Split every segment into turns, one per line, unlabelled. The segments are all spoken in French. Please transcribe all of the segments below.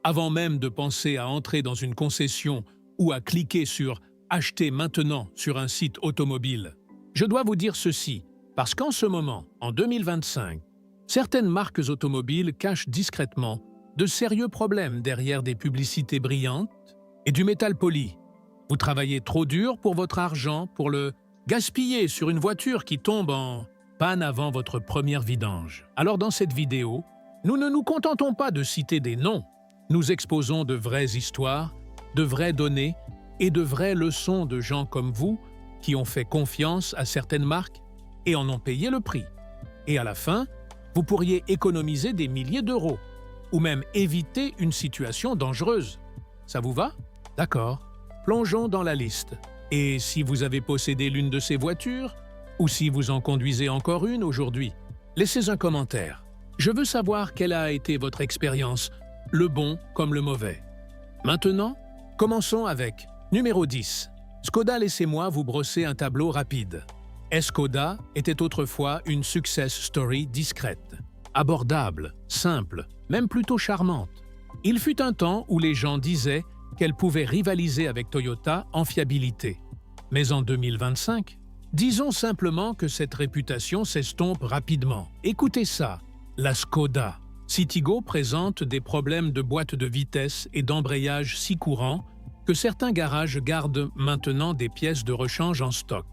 avant même de penser à entrer dans une concession ou à cliquer sur « Acheter maintenant » sur un site automobile. Je dois vous dire ceci, parce qu'en ce moment, en 2025, certaines marques automobiles cachent discrètement de sérieux problèmes derrière des publicités brillantes et du métal poli. Vous travaillez trop dur pour votre argent pour le gaspiller sur une voiture qui tombe en panne avant votre première vidange. Alors dans cette vidéo, nous ne nous contentons pas de citer des noms. Nous exposons de vraies histoires, de vraies données et de vraies leçons de gens comme vous qui ont fait confiance à certaines marques et en ont payé le prix. Et à la fin, vous pourriez économiser des milliers d'euros ou même éviter une situation dangereuse. Ça vous va? D'accord. Plongeons dans la liste. Et si vous avez possédé l'une de ces voitures, ou si vous en conduisez encore une aujourd'hui, laissez un commentaire. Je veux savoir quelle a été votre expérience, le bon comme le mauvais. Maintenant, commençons avec numéro 10. Skoda, laissez-moi vous brosser un tableau rapide. Skoda était autrefois une success story discrète, abordable, simple, même plutôt charmante. Il fut un temps où les gens disaient qu'elle pouvait rivaliser avec Toyota en fiabilité. Mais en 2025, disons simplement que cette réputation s'estompe rapidement. Écoutez ça, la Skoda. Citigo présente des problèmes de boîte de vitesse et d'embrayage si courants que certains garages gardent maintenant des pièces de rechange en stock.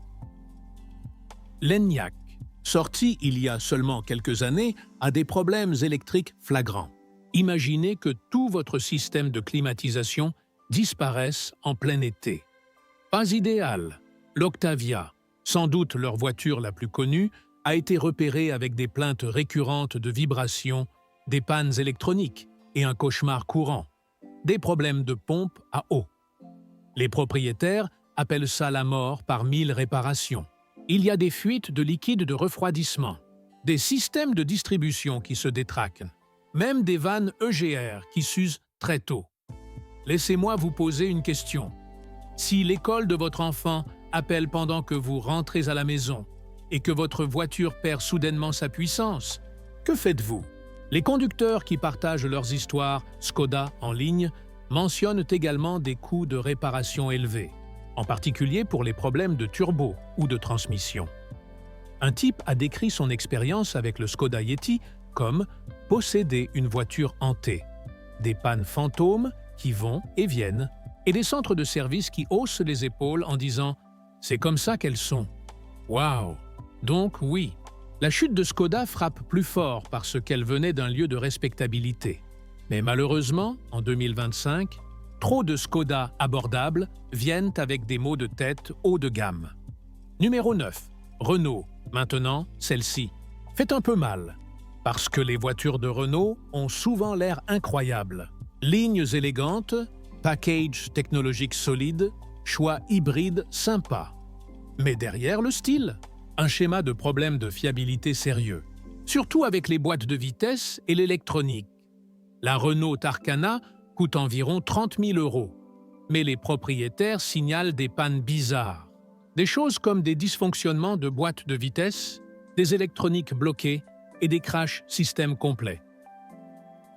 L'Enyaq, sorti il y a seulement quelques années, a des problèmes électriques flagrants. Imaginez que tout votre système de climatisation disparaisse en plein été. Pas idéal. L'Octavia, sans doute leur voiture la plus connue, a été repérée avec des plaintes récurrentes de vibrations, des pannes électroniques et un cauchemar courant. Des problèmes de pompe à eau. Les propriétaires appellent ça la mort par 1000 réparations. Il y a des fuites de liquide de refroidissement, des systèmes de distribution qui se détraquent, même des vannes EGR qui s'usent très tôt. Laissez-moi vous poser une question. Si l'école de votre enfant appelle pendant que vous rentrez à la maison et que votre voiture perd soudainement sa puissance, que faites-vous? Les conducteurs qui partagent leurs histoires Skoda en ligne mentionnent également des coûts de réparation élevés, en particulier pour les problèmes de turbo ou de transmission. Un type a décrit son expérience avec le Skoda Yeti comme « posséder une voiture hantée », des pannes fantômes qui vont et viennent, et des centres de service qui haussent les épaules en disant « c'est comme ça qu'elles sont ». Waouh! Donc oui, la chute de Skoda frappe plus fort parce qu'elle venait d'un lieu de respectabilité. Mais malheureusement, en 2025, trop de Skoda abordables viennent avec des maux de tête haut de gamme. Numéro 9. Renault. Maintenant, celle-ci. Fait un peu mal, parce que les voitures de Renault ont souvent l'air incroyables. Lignes élégantes, package technologique solide, choix hybride sympa. Mais derrière le style, un schéma de problèmes de fiabilité sérieux. Surtout avec les boîtes de vitesse et l'électronique. La Renault Tarkana coûte environ 30 000 €. Mais les propriétaires signalent des pannes bizarres. Des choses comme des dysfonctionnements de boîtes de vitesse, des électroniques bloquées et des crashs système complets.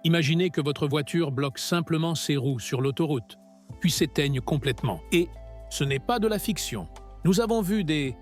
Imaginez que votre voiture bloque simplement ses roues sur l'autoroute, puis s'éteigne complètement. Et ce n'est pas de la fiction. Nous avons vu des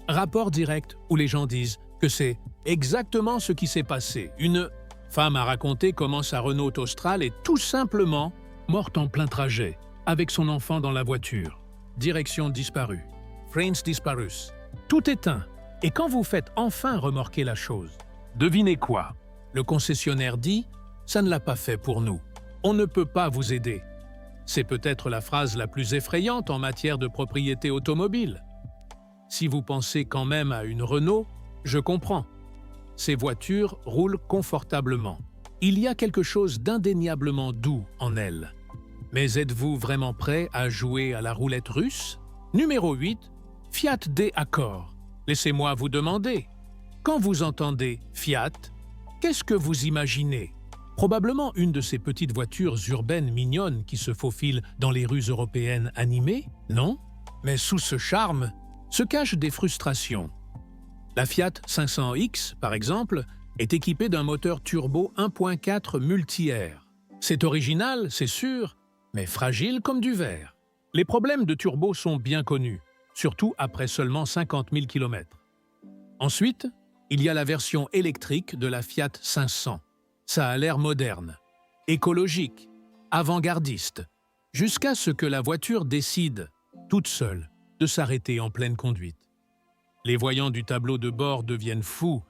rapports directs où les gens disent que c'est exactement ce qui s'est passé. Une femme a raconté comment sa Renault Austral est tout simplement morte en plein trajet, avec son enfant dans la voiture. Direction disparue. Freins disparus. Tout éteint. Et quand vous faites enfin remorquer la chose, devinez quoi? Le concessionnaire dit « ça ne l'a pas fait pour nous. On ne peut pas vous aider ». C'est peut-être la phrase la plus effrayante en matière de propriété automobile. Si vous pensez quand même à une Renault, je comprends. Ces voitures roulent confortablement. Il y a quelque chose d'indéniablement doux en elles. Mais êtes-vous vraiment prêt à jouer à la roulette russe? Numéro 8. Fiat D-Accord. Laissez-moi vous demander. Quand vous entendez Fiat, qu'est-ce que vous imaginez? Probablement une de ces petites voitures urbaines mignonnes qui se faufilent dans les rues européennes animées, non? Mais sous ce charme se cachent des frustrations. La Fiat 500X, par exemple, est équipée d'un moteur turbo 1.4 multi-air. C'est original, c'est sûr, mais fragile comme du verre. Les problèmes de turbo sont bien connus, surtout après seulement 50 000 km. Ensuite, il y a la version électrique de la Fiat 500. Ça a l'air moderne, écologique, avant-gardiste, jusqu'à ce que la voiture décide, toute seule, de s'arrêter en pleine conduite. Les voyants du tableau de bord deviennent fous,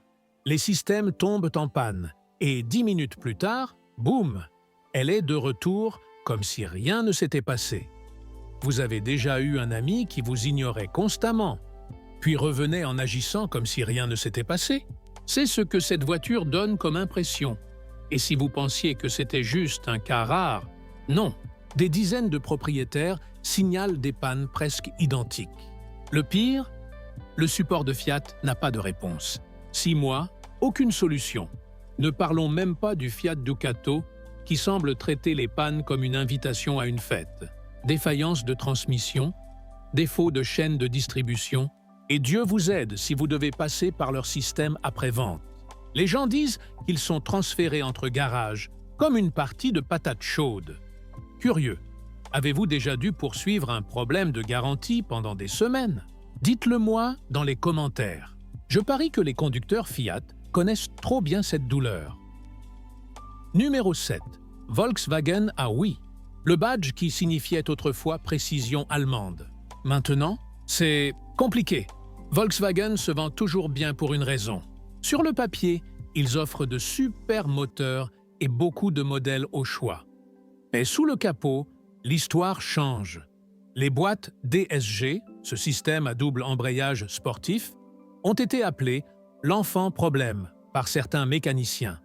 les systèmes tombent en panne, et 10 minutes plus tard, boum, elle est de retour comme si rien ne s'était passé. Vous avez déjà eu un ami qui vous ignorait constamment, puis revenait en agissant comme si rien ne s'était passé? C'est ce que cette voiture donne comme impression. Et si vous pensiez que c'était juste un cas rare, non, des dizaines de propriétaires signalent des pannes presque identiques. Le pire, le support de Fiat n'a pas de réponse. 6 mois, aucune solution. Ne parlons même pas du Fiat Ducato qui semble traiter les pannes comme une invitation à une fête. Défaillance de transmission, défaut de chaîne de distribution, et Dieu vous aide si vous devez passer par leur système après-vente. Les gens disent qu'ils sont transférés entre garages, comme une partie de patates chaudes. Curieux, avez-vous déjà dû poursuivre un problème de garantie pendant des semaines? Dites-le moi dans les commentaires. Je parie que les conducteurs Fiat connaissent trop bien cette douleur. Numéro 7. Volkswagen a oui. Le badge qui signifiait autrefois précision allemande. Maintenant, c'est compliqué. Volkswagen se vend toujours bien pour une raison. Sur le papier, ils offrent de super moteurs et beaucoup de modèles au choix. Mais sous le capot, l'histoire change. Les boîtes DSG, ce système à double embrayage sportif, ont été appelées « l'enfant problème » par certains mécaniciens.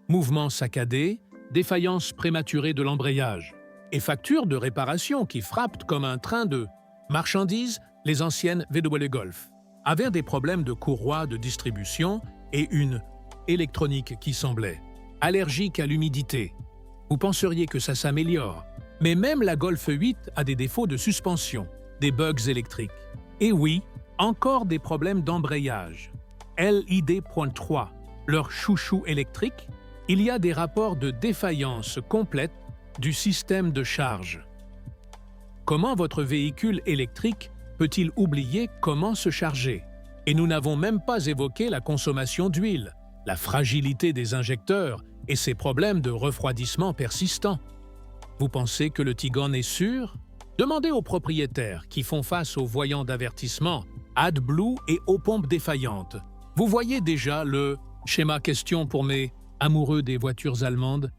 Mouvements saccadés, défaillance prématurée de l'embrayage et factures de réparation qui frappent comme un train de marchandises, les anciennes VW Golf avaient des problèmes de courroie de distribution et une électronique qui semblait allergique à l'humidité. Vous penseriez que ça s'améliore, mais même la Golf 8 a des défauts de suspension, des bugs électriques. Et oui, encore des problèmes d'embrayage. LID.3, leur chouchou électrique, il y a des rapports de défaillance complète du système de charge. Comment votre véhicule électrique peut-il oublier comment se charger? Et nous n'avons même pas évoqué la consommation d'huile, la fragilité des injecteurs et ses problèmes de refroidissement persistants. Vous pensez que le Tiguan est sûr? Demandez aux propriétaires qui font face aux voyants d'avertissement AdBlue et aux pompes défaillantes. Vous voyez déjà le schéma question pour mes amoureux des voitures allemandes?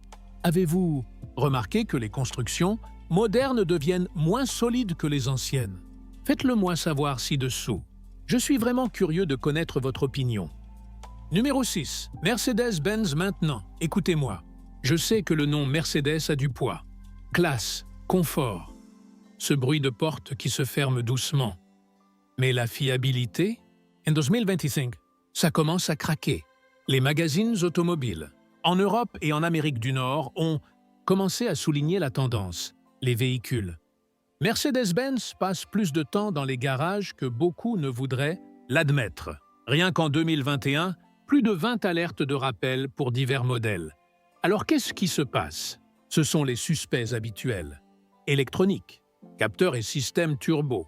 Avez-vous remarqué que les constructions modernes deviennent moins solides que les anciennes? Faites-le moi savoir ci-dessous. Je suis vraiment curieux de connaître votre opinion. Numéro 6. Mercedes-Benz maintenant. Écoutez-moi. Je sais que le nom Mercedes a du poids. Classe, confort. Ce bruit de porte qui se ferme doucement. Mais la fiabilité? En 2025, ça commence à craquer. Les magazines automobiles, en Europe et en Amérique du Nord, ont commencé à souligner la tendance, les véhicules. Mercedes-Benz passe plus de temps dans les garages que beaucoup ne voudraient l'admettre. Rien qu'en 2021, plus de 20 alertes de rappel pour divers modèles. Alors qu'est-ce qui se passe? Ce sont les suspects habituels. Électronique, capteurs et systèmes turbo.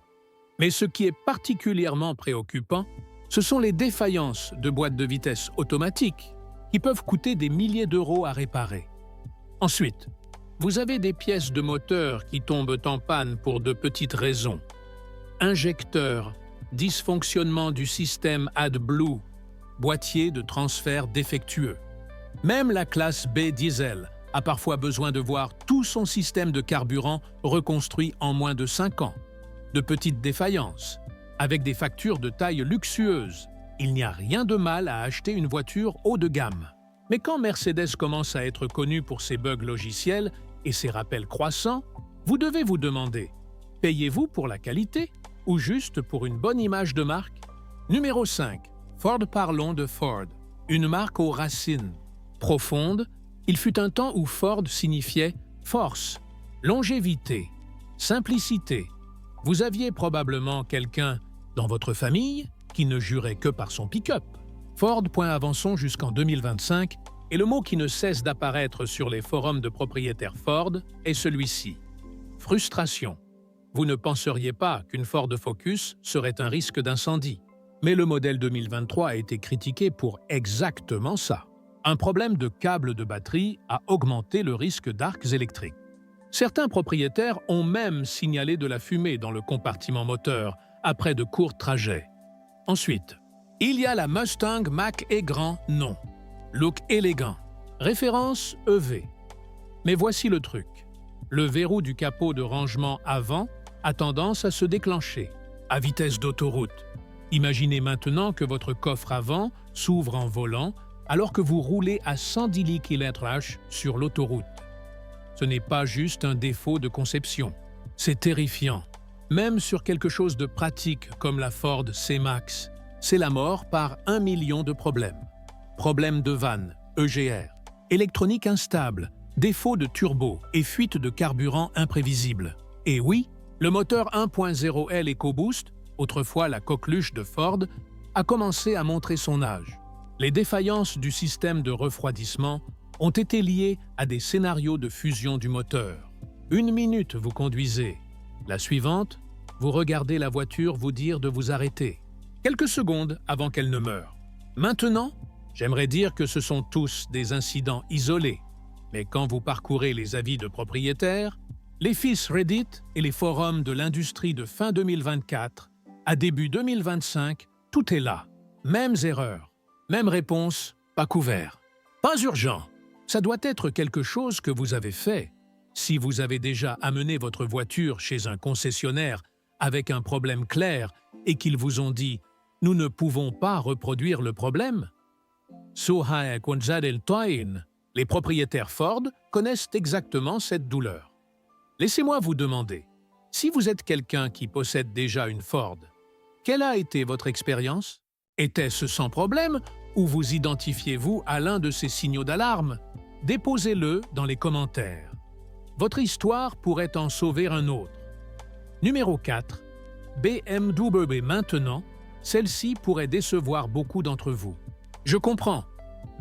Mais ce qui est particulièrement préoccupant, ce sont les défaillances de boîtes de vitesse automatiques qui peuvent coûter des milliers d'euros à réparer. Ensuite, vous avez des pièces de moteur qui tombent en panne pour de petites raisons. Injecteurs, dysfonctionnement du système AdBlue, boîtier de transfert défectueux. Même la classe B diesel a parfois besoin de voir tout son système de carburant reconstruit en moins de 5 ans. De petites défaillances, avec des factures de taille luxueuse. Il n'y a rien de mal à acheter une voiture haut de gamme. Mais quand Mercedes commence à être connue pour ses bugs logiciels et ses rappels croissants, vous devez vous demander, payez-vous pour la qualité ou juste pour une bonne image de marque? Numéro 5. Ford. Parlons de Ford, une marque aux racines. Profonde, il fut un temps où Ford signifiait force, longévité, simplicité. Vous aviez probablement quelqu'un dans votre famille qui ne jurait que par son pick-up. Ford. Avançons jusqu'en 2025 Et le mot qui ne cesse d'apparaître sur les forums de propriétaires Ford est celui-ci. Frustration. Vous ne penseriez pas qu'une Ford Focus serait un risque d'incendie. Mais le modèle 2023 a été critiqué pour exactement ça. Un problème de câble de batterie a augmenté le risque d'arcs électriques. Certains propriétaires ont même signalé de la fumée dans le compartiment moteur après de courts trajets. Ensuite, il y a la Mustang Mach-E grand non. Look élégant. Référence EV. Mais voici le truc. Le verrou du capot de rangement avant a tendance à se déclencher, à vitesse d'autoroute. Imaginez maintenant que votre coffre avant s'ouvre en volant alors que vous roulez à 110 km/h sur l'autoroute. Ce n'est pas juste un défaut de conception. C'est terrifiant. Même sur quelque chose de pratique comme la Ford C-Max, c'est la mort par 1 million de problèmes. Problèmes de vanne, EGR, électronique instable, défaut de turbo et fuite de carburant imprévisible. Et oui, le moteur 1.0L EcoBoost, autrefois la coqueluche de Ford, a commencé à montrer son âge. Les défaillances du système de refroidissement ont été liées à des scénarios de fusion du moteur. 1 minute, vous conduisez. La suivante, vous regardez la voiture vous dire de vous arrêter. Quelques secondes avant qu'elle ne meure. Maintenant, j'aimerais dire que ce sont tous des incidents isolés. Mais quand vous parcourez les avis de propriétaires, les fils Reddit et les forums de l'industrie de fin 2024, à début 2025, tout est là. Mêmes erreurs, même réponse, pas couvert. Pas urgent. Ça doit être quelque chose que vous avez fait. Si vous avez déjà amené votre voiture chez un concessionnaire avec un problème clair et qu'ils vous ont dit « Nous ne pouvons pas reproduire le problème », les propriétaires Ford connaissent exactement cette douleur. Laissez-moi vous demander, si vous êtes quelqu'un qui possède déjà une Ford, quelle a été votre expérience? Était-ce sans problème ou vous identifiez-vous à l'un de ces signaux d'alarme? Déposez-le dans les commentaires. Votre histoire pourrait en sauver un autre. Numéro 4. BMW maintenant, celle-ci pourrait décevoir beaucoup d'entre vous. Je comprends.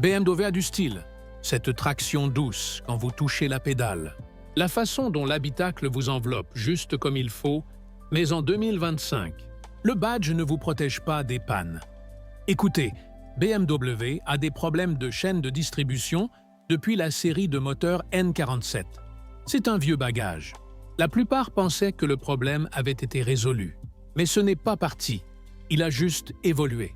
BMW a du style. Cette traction douce quand vous touchez la pédale. La façon dont l'habitacle vous enveloppe juste comme il faut, mais en 2025, le badge ne vous protège pas des pannes. Écoutez, BMW a des problèmes de chaîne de distribution depuis la série de moteurs N47. C'est un vieux bagage. La plupart pensaient que le problème avait été résolu. Mais ce n'est pas parti. Il a juste évolué.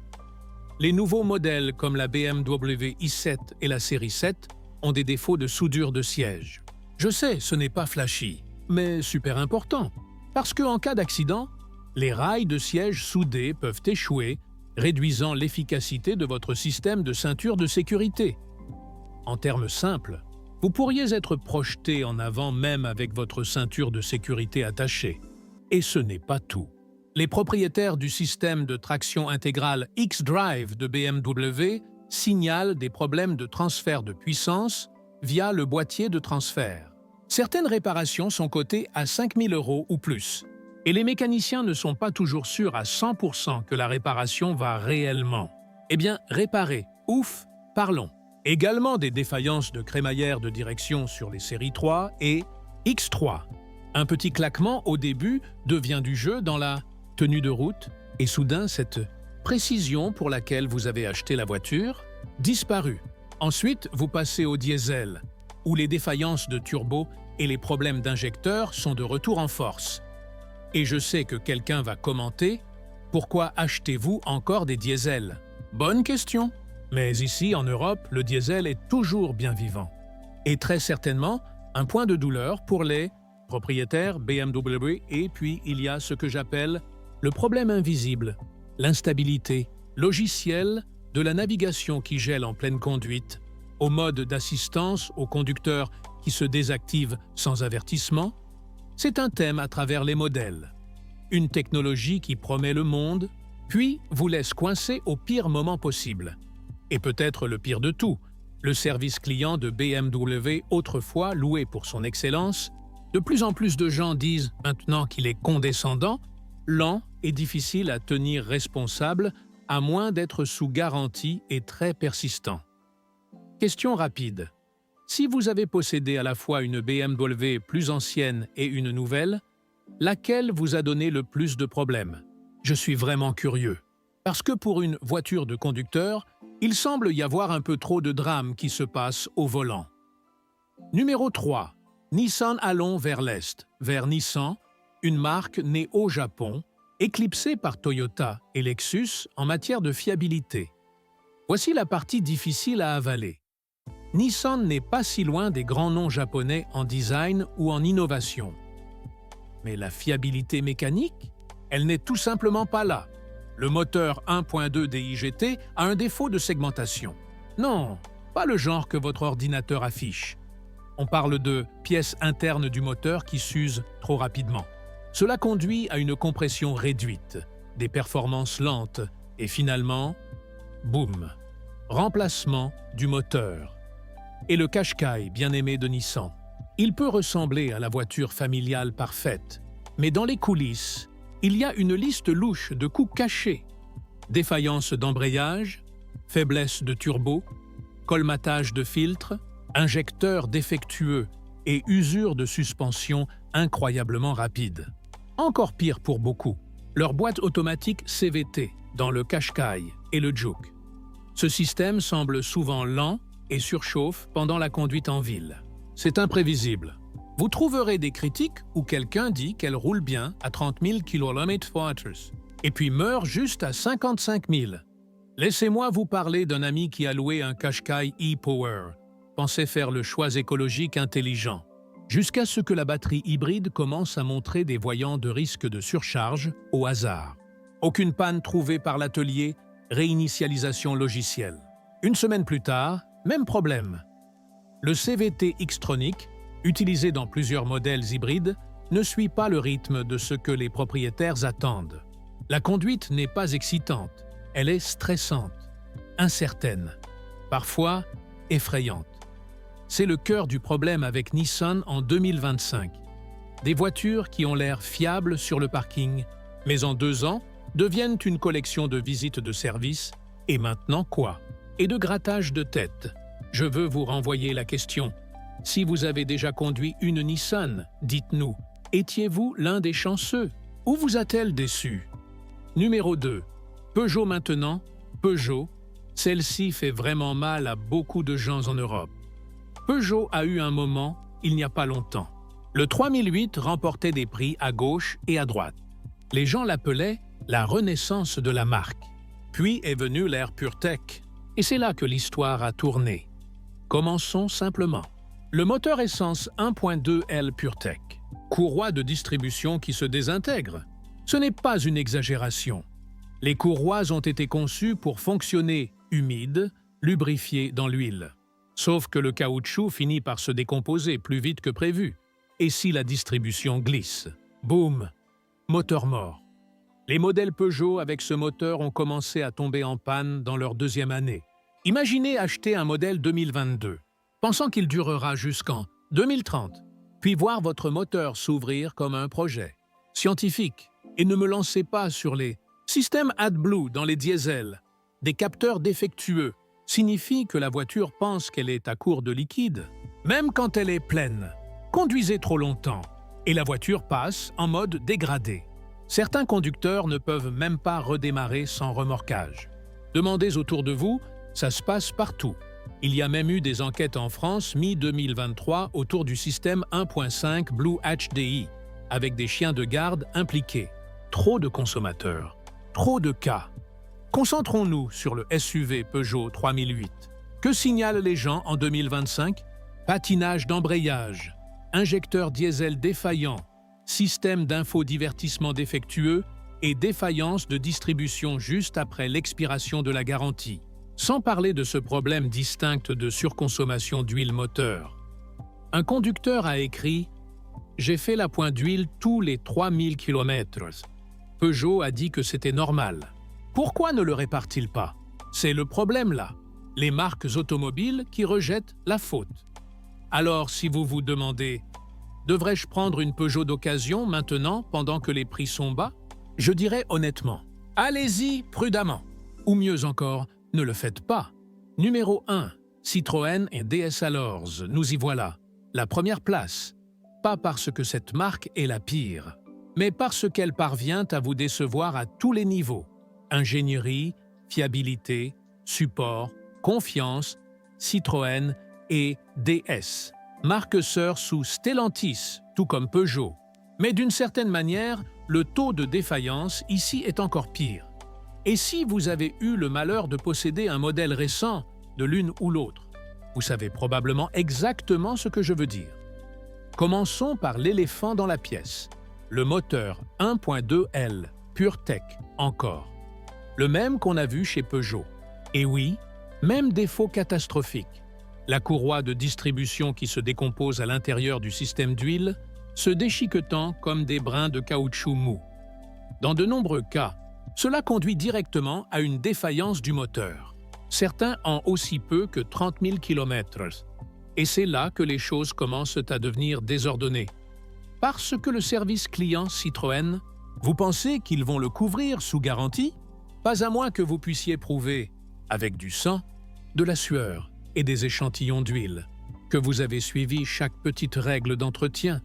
Les nouveaux modèles comme la BMW i7 et la série 7 ont des défauts de soudure de siège. Je sais, ce n'est pas flashy, mais super important. Parce qu'en cas d'accident, les rails de siège soudés peuvent échouer, réduisant l'efficacité de votre système de ceinture de sécurité. En termes simples, vous pourriez être projeté en avant même avec votre ceinture de sécurité attachée. Et ce n'est pas tout. Les propriétaires du système de traction intégrale xDrive de BMW signalent des problèmes de transfert de puissance via le boîtier de transfert. Certaines réparations sont cotées à 5 000 € ou plus, et les mécaniciens ne sont pas toujours sûrs à 100% que la réparation va réellement. Eh bien, réparer, ouf, parlons. Également des défaillances de crémaillère de direction sur les séries 3 et X3. Un petit claquement au début devient du jeu dans la tenue de route, et soudain cette précision pour laquelle vous avez acheté la voiture disparue. Ensuite, vous passez au diesel, où les défaillances de turbo et les problèmes d'injecteurs sont de retour en force. Et je sais que quelqu'un va commenter « Pourquoi achetez-vous encore des diesels ?» Bonne question. Mais ici, en Europe, le diesel est toujours bien vivant. Et très certainement, un point de douleur pour les propriétaires BMW, et puis il y a ce que j'appelle le problème invisible, l'instabilité logicielle de la navigation qui gèle en pleine conduite, au mode d'assistance au conducteur qui se désactive sans avertissement. C'est un thème à travers les modèles. Une technologie qui promet le monde, puis vous laisse coincé au pire moment possible. Et peut-être le pire de tout, le service client de BMW autrefois loué pour son excellence, de plus en plus de gens disent maintenant qu'il est condescendant, lent et difficile à tenir responsable à moins d'être sous garantie et très persistant. Question rapide. Si vous avez possédé à la fois une BMW plus ancienne et une nouvelle, laquelle vous a donné le plus de problèmes? Je suis vraiment curieux. Parce que pour une voiture de conducteur, il semble y avoir un peu trop de drames qui se passent au volant. Numéro 3. Nissan allons vers l'Est, vers Nissan, une marque née au Japon, éclipsée par Toyota et Lexus en matière de fiabilité. Voici la partie difficile à avaler. Nissan n'est pas si loin des grands noms japonais en design ou en innovation. Mais la fiabilité mécanique, elle n'est tout simplement pas là. Le moteur 1.2 DIGT a un défaut de segmentation. Non, pas le genre que votre ordinateur affiche. On parle de pièces internes du moteur qui s'usent trop rapidement. Cela conduit à une compression réduite, des performances lentes et finalement, boum, remplacement du moteur. Et le Qashqai, bien aimé de Nissan. Il peut ressembler à la voiture familiale parfaite, mais dans les coulisses, il y a une liste louche de coûts cachés. Défaillance d'embrayage, faiblesse de turbo, colmatage de filtres, injecteur défectueux et usure de suspension incroyablement rapide. Encore pire pour beaucoup, leur boîte automatique CVT dans le Qashqai et le Juke. Ce système semble souvent lent et surchauffe pendant la conduite en ville. C'est imprévisible. Vous trouverez des critiques où quelqu'un dit qu'elle roule bien à 30 000 km/h et puis meurt juste à 55 000. Laissez-moi vous parler d'un ami qui a loué un Qashqai e-Power, pensait faire le choix écologique intelligent, jusqu'à ce que la batterie hybride commence à montrer des voyants de risque de surcharge au hasard. Aucune panne trouvée par l'atelier, réinitialisation logicielle. Une semaine plus tard, même problème. Le CVT Xtronic, utilisé dans plusieurs modèles hybrides, ne suit pas le rythme de ce que les propriétaires attendent. La conduite n'est pas excitante, elle est stressante, incertaine, parfois effrayante. C'est le cœur du problème avec Nissan en 2025. Des voitures qui ont l'air fiables sur le parking, mais en 2 ans, deviennent une collection de visites de service, et maintenant quoi? Et de grattage de tête. Je veux vous renvoyer la question. Si vous avez déjà conduit une Nissan, dites-nous, étiez-vous l'un des chanceux? Ou vous a-t-elle déçu? Numéro 2. Peugeot maintenant. Peugeot. Celle-ci fait vraiment mal à beaucoup de gens en Europe. Peugeot a eu un moment, il n'y a pas longtemps. Le 3008 remportait des prix à gauche et à droite. Les gens l'appelaient la renaissance de la marque. Puis est venue l'ère PureTech. Et c'est là que l'histoire a tourné. Commençons simplement. Le moteur essence 1.2 L PureTech, courroie de distribution qui se désintègre. Ce n'est pas une exagération. Les courroies ont été conçues pour fonctionner humides, lubrifiées dans l'huile. Sauf que le caoutchouc finit par se décomposer plus vite que prévu. Et si la distribution glisse? Boum! Moteur mort. Les modèles Peugeot avec ce moteur ont commencé à tomber en panne dans leur 2e année. Imaginez acheter un modèle 2022, pensant qu'il durera jusqu'en 2030, puis voir votre moteur s'ouvrir comme un projet scientifique. Et ne me lancez pas sur les systèmes AdBlue dans les diesels. Des capteurs défectueux signifient que la voiture pense qu'elle est à court de liquide, même quand elle est pleine. Conduisez trop longtemps et la voiture passe en mode dégradé. Certains conducteurs ne peuvent même pas redémarrer sans remorquage. Demandez autour de vous, ça se passe partout. Il y a même eu des enquêtes en France mi-2023 autour du système 1.5 Blue HDI, avec des chiens de garde impliqués. Trop de consommateurs, trop de cas. Concentrons-nous sur le SUV Peugeot 3008. Que signalent les gens en 2025? Patinage d'embrayage, injecteur diesel défaillant, système d'infodivertissement défectueux et défaillance de distribution juste après l'expiration de la garantie. Sans parler de ce problème distinct de surconsommation d'huile moteur. Un conducteur a écrit « J'ai fait la pointe d'huile tous les 3000 km ». Peugeot a dit que c'était normal. Pourquoi ne le répare-t-il pas? C'est le problème là. Les marques automobiles qui rejettent la faute. Alors si vous vous demandez « Devrais-je prendre une Peugeot d'occasion maintenant pendant que les prix sont bas ?» Je dirais honnêtement « Allez-y prudemment ». Ou mieux encore, ne le faites pas. Numéro 1. Citroën et DS alors, nous y voilà. La première place. Pas parce que cette marque est la pire, mais parce qu'elle parvient à vous décevoir à tous les niveaux. Ingénierie, fiabilité, support, confiance, Citroën et DS. Marque sœur sous Stellantis, tout comme Peugeot. Mais d'une certaine manière, le taux de défaillance ici est encore pire. Et si vous avez eu le malheur de posséder un modèle récent de l'une ou l'autre, vous savez probablement exactement ce que je veux dire. Commençons par l'éléphant dans la pièce. Le moteur 1.2L PureTech encore. Le même qu'on a vu chez Peugeot. Et oui, même défaut catastrophique. La courroie de distribution qui se décompose à l'intérieur du système d'huile, se déchiquetant comme des brins de caoutchouc mou. Dans de nombreux cas, cela conduit directement à une défaillance du moteur. Certains en aussi peu que 30 000 km. Et c'est là que les choses commencent à devenir désordonnées. Parce que le service client Citroën, vous pensez qu'ils vont le couvrir sous garantie? Pas à moins que vous puissiez prouver, avec du sang, de la sueur et des échantillons d'huile, que vous avez suivi chaque petite règle d'entretien,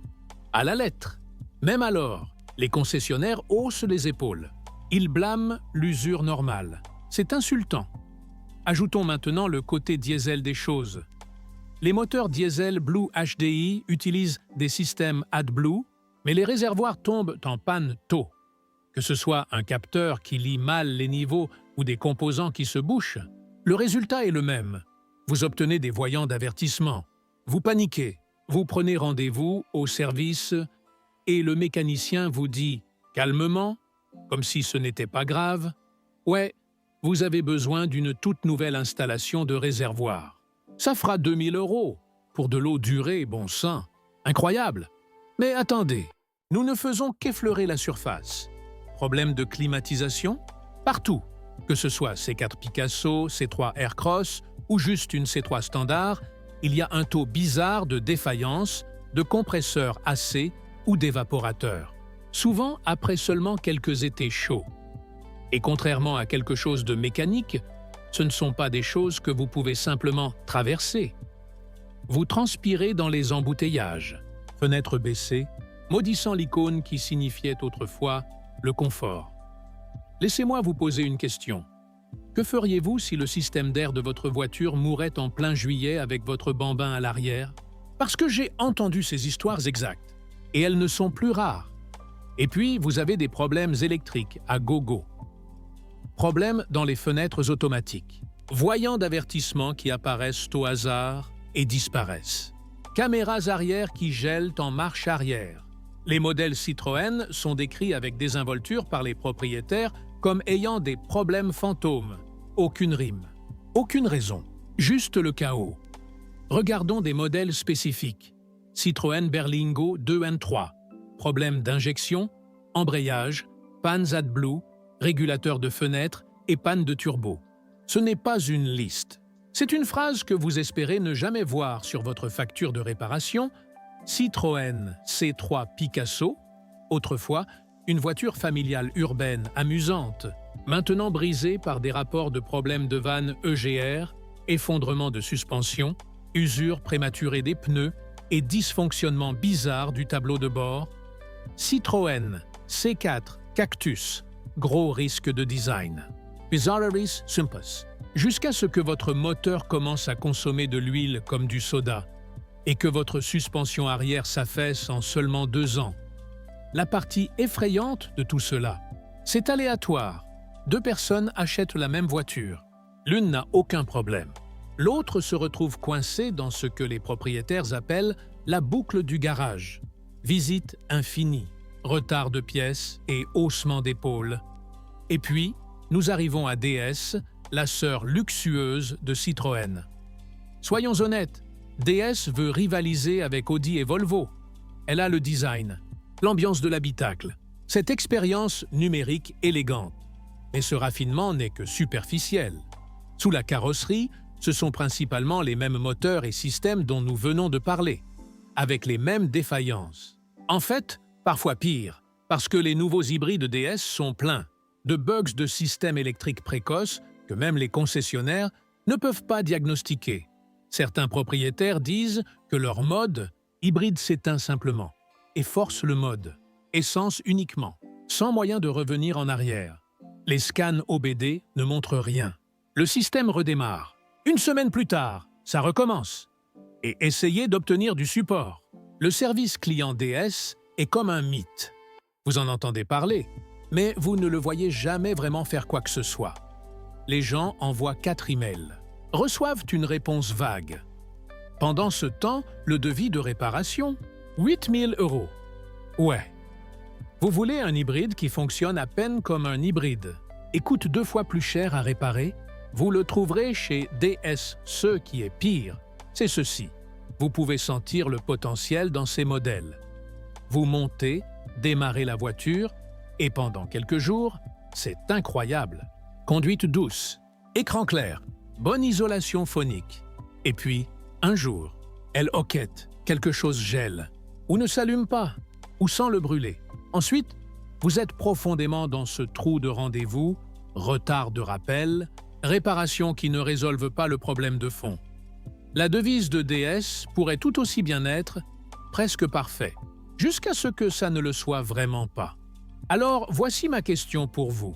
à la lettre. Même alors, les concessionnaires haussent les épaules. Ils blâment l'usure normale. C'est insultant. Ajoutons maintenant le côté diesel des choses. Les moteurs diesel Blue HDI utilisent des systèmes AdBlue, mais les réservoirs tombent en panne tôt. Que ce soit un capteur qui lit mal les niveaux ou des composants qui se bouchent, le résultat est le même. Vous obtenez des voyants d'avertissement. Vous paniquez. Vous prenez rendez-vous au service et le mécanicien vous dit calmement, comme si ce n'était pas grave, « Ouais, vous avez besoin d'une toute nouvelle installation de réservoir. Ça fera 2000 € pour de l'eau durée, bon sang. Incroyable. Mais attendez, nous ne faisons qu'effleurer la surface. Problème de climatisation? Partout. Que ce soit C4 Picasso, C3 Aircross ou juste une C3 standard, il y a un taux bizarre de défaillance, de compresseurs AC ou d'évaporateurs. Souvent après seulement quelques étés chauds. Et contrairement à quelque chose de mécanique, ce ne sont pas des choses que vous pouvez simplement traverser. Vous transpirez dans les embouteillages, fenêtres baissées, maudissant l'icône qui signifiait autrefois le confort. Laissez-moi vous poser une question. Que feriez-vous si le système d'air de votre voiture mourait en plein juillet avec votre bambin à l'arrière? Parce que j'ai entendu ces histoires exactes, et elles ne sont plus rares. Et puis, vous avez des problèmes électriques à gogo. Problèmes dans les fenêtres automatiques. Voyants d'avertissement qui apparaissent au hasard et disparaissent. Caméras arrière qui gèlent en marche arrière. Les modèles Citroën sont décrits avec désinvolture par les propriétaires comme ayant des problèmes fantômes. Aucune rime. Aucune raison. Juste le chaos. Regardons des modèles spécifiques. Citroën Berlingo 2N3. Problème d'injection, embrayage, pannes AdBlue, régulateur de fenêtre et panne de turbo. Ce n'est pas une liste. C'est une phrase que vous espérez ne jamais voir sur votre facture de réparation. Citroën C3 Picasso, autrefois une voiture familiale urbaine amusante, maintenant brisée par des rapports de problèmes de vanne EGR, effondrement de suspension, usure prématurée des pneus et dysfonctionnement bizarre du tableau de bord. Citroën C4 Cactus, gros risque de design. Bizarreries Simpus. Jusqu'à ce que votre moteur commence à consommer de l'huile comme du soda et que votre suspension arrière s'affaisse en seulement 2 ans. La partie effrayante de tout cela, c'est aléatoire. 2 personnes achètent la même voiture. L'une n'a aucun problème. L'autre se retrouve coincée dans ce que les propriétaires appellent la boucle du garage. Visite infinie, retard de pièces et haussement d'épaules. Et puis, nous arrivons à DS, la sœur luxueuse de Citroën. Soyons honnêtes, DS veut rivaliser avec Audi et Volvo. Elle a le design, l'ambiance de l'habitacle, cette expérience numérique élégante. Mais ce raffinement n'est que superficiel. Sous la carrosserie, ce sont principalement les mêmes moteurs et systèmes dont nous venons de parler, avec les mêmes défaillances. En fait, parfois pire, parce que les nouveaux hybrides DS sont pleins de bugs de systèmes électriques précoces que même les concessionnaires ne peuvent pas diagnostiquer. Certains propriétaires disent que leur mode hybride s'éteint simplement et force le mode essence uniquement, sans moyen de revenir en arrière. Les scans OBD ne montrent rien. Le système redémarre. Une semaine plus tard, ça recommence. Et essayez d'obtenir du support. Le service client DS est comme un mythe. Vous en entendez parler, mais vous ne le voyez jamais vraiment faire quoi que ce soit. Les gens envoient 4 emails, reçoivent une réponse vague. Pendant ce temps, le devis de réparation, 8 000 €. Ouais. Vous voulez un hybride qui fonctionne à peine comme un hybride et coûte 2 fois plus cher à réparer? Vous le trouverez chez DS. Ce qui est pire, c'est ceci. Vous pouvez sentir le potentiel dans ces modèles. Vous montez, démarrez la voiture et pendant quelques jours, c'est incroyable. Conduite douce, écran clair, bonne isolation phonique. Et puis, un jour, elle hoquette, quelque chose gèle, ou ne s'allume pas, ou sent le brûler. Ensuite, vous êtes profondément dans ce trou de rendez-vous, retard de rappel, réparation qui ne résolvent pas le problème de fond. La devise de DS pourrait tout aussi bien être « presque parfait », jusqu'à ce que ça ne le soit vraiment pas. Alors, voici ma question pour vous.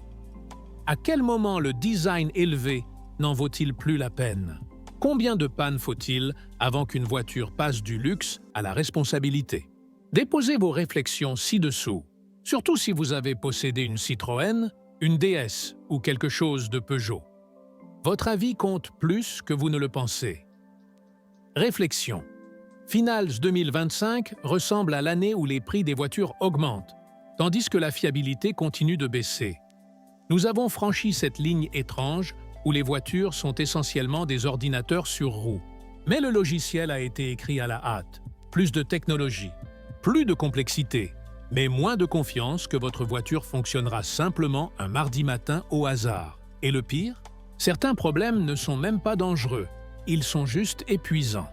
À quel moment le design élevé n'en vaut-il plus la peine? Combien de pannes faut-il avant qu'une voiture passe du luxe à la responsabilité? Déposez vos réflexions ci-dessous, surtout si vous avez possédé une Citroën, une DS ou quelque chose de Peugeot. Votre avis compte plus que vous ne le pensez. Réflexion. Finals 2025 ressemble à l'année où les prix des voitures augmentent, tandis que la fiabilité continue de baisser. Nous avons franchi cette ligne étrange où les voitures sont essentiellement des ordinateurs sur roues. Mais le logiciel a été écrit à la hâte. Plus de technologie, plus de complexité, mais moins de confiance que votre voiture fonctionnera simplement un mardi matin au hasard. Et le pire? Certains problèmes ne sont même pas dangereux, ils sont juste épuisants.